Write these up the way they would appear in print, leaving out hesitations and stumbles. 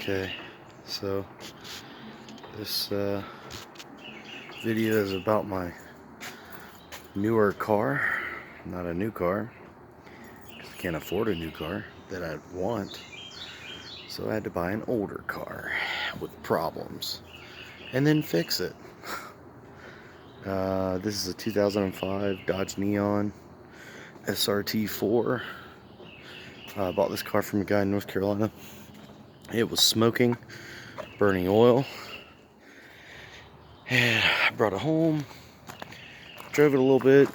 Okay, so this video is about my newer car. Not a new car, because I can't afford a new car that I want. So I had to buy an older car with problems and then fix it. This is a 2005 Dodge Neon srt4. I bought this car from a guy in North Carolina. It was smoking, burning oil. And I brought it home, drove it a little bit,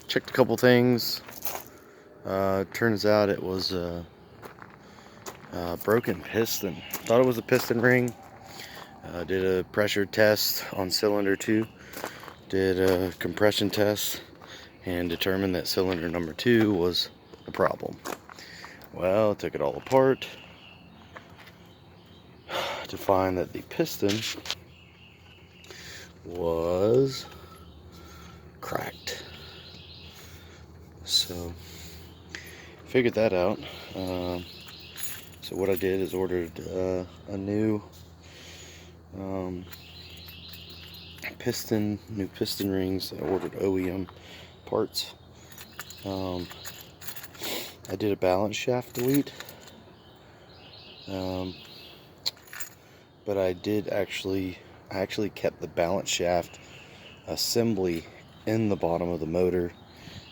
checked a couple things. Turns out it was a broken piston. Thought it was a piston ring. Did a pressure test on cylinder 2. Did a compression test and determined that cylinder number 2 was the problem. Well, took it all apart to find that the piston was cracked. So figured that out. So what I did is ordered a new new piston rings. I ordered OEM parts. I did a balance shaft delete, but I actually kept the balance shaft assembly in the bottom of the motor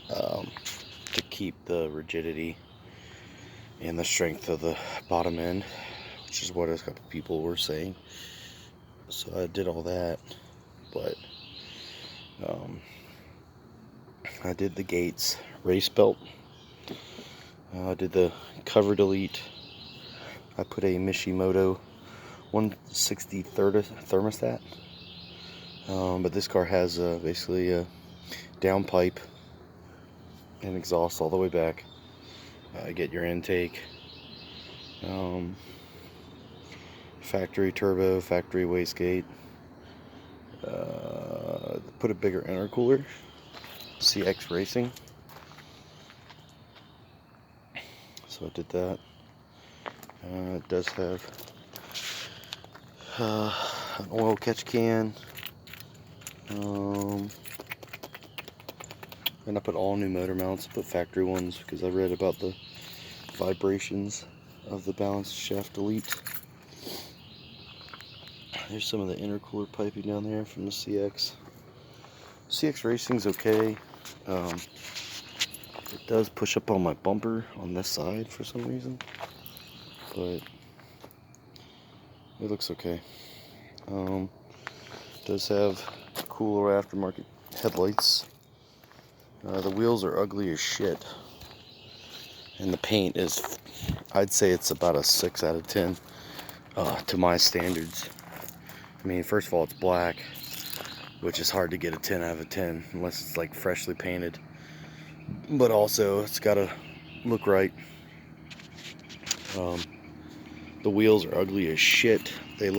to keep the rigidity and the strength of the bottom end, which is what a couple people were saying. So I did all that, but I did the Gates race belt. I did the cover delete. I put a Mishimoto 160 thermostat, but this car has basically a downpipe and exhaust all the way back. Get your intake, factory turbo, factory wastegate. Put a bigger intercooler, CX Racing. So I did that. It does have an oil catch can. And I put all new motor mounts, put factory ones because I read about the vibrations of the balance shaft delete. There's some of the intercooler piping down there from the CX. CX Racing's okay. It does push up on my bumper on this side for some reason, but it looks okay. It does have cooler aftermarket headlights. The wheels are ugly as shit, and the paint is, I'd say it's about a 6 out of 10 to my standards. I mean, first of all, it's black, which is hard to get a 10 out of 10 unless it's like freshly painted, but also it's gotta look right. The wheels are ugly as shit. They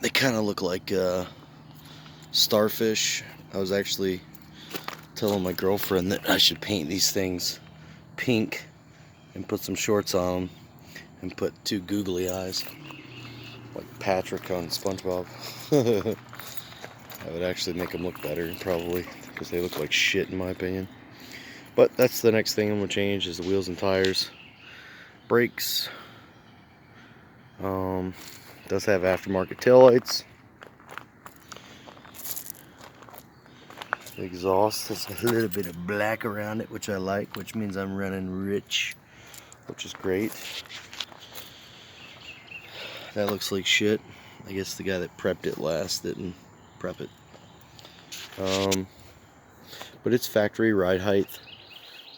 kind of look like starfish. I was actually telling my girlfriend that I should paint these things pink and put some shorts on them and put 2 googly eyes like Patrick on SpongeBob. That would actually make them look better, probably, because they look like shit in my opinion. But that's the next thing I'm gonna change, is the wheels and tires. Brakes. Does have aftermarket taillights. The exhaust has a little bit of black around it, which I like, which means I'm running rich, which is great. That looks like shit. I guess the guy that prepped it last didn't prep it. But it's factory ride height,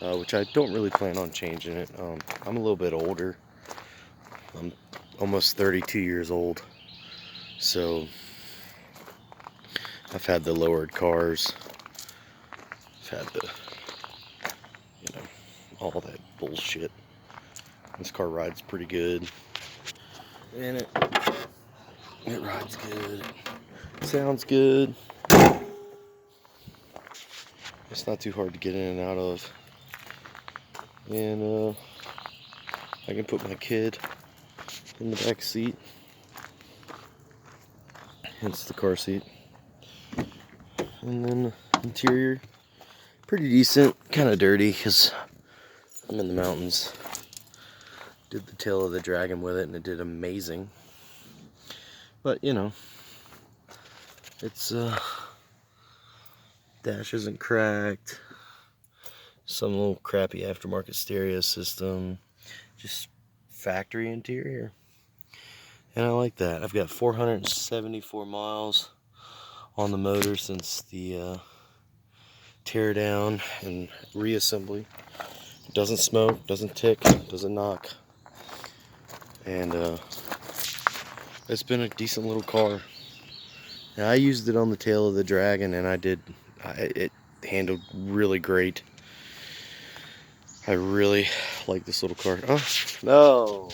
which I don't really plan on changing it. I'm a little bit older. I'm almost 32 years old, so I've had the lowered cars. I've had the, all that bullshit. This car rides pretty good, and it rides good. It sounds good. It's not too hard to get in and out of, and I can put my kid in the back seat. Hence the car seat. And then interior, pretty decent, kind of dirty because I'm in the mountains. Did the tail of the dragon with it and it did amazing. But you know, it's dash isn't cracked. Some little crappy aftermarket stereo system. Just factory interior. And I like that. I've got 474 miles on the motor since the tear down and reassembly. It doesn't smoke, doesn't tick, doesn't knock. And it's been a decent little car. Now, I used it on the tail of the dragon and it handled really great. I really like this little car. Oh, no.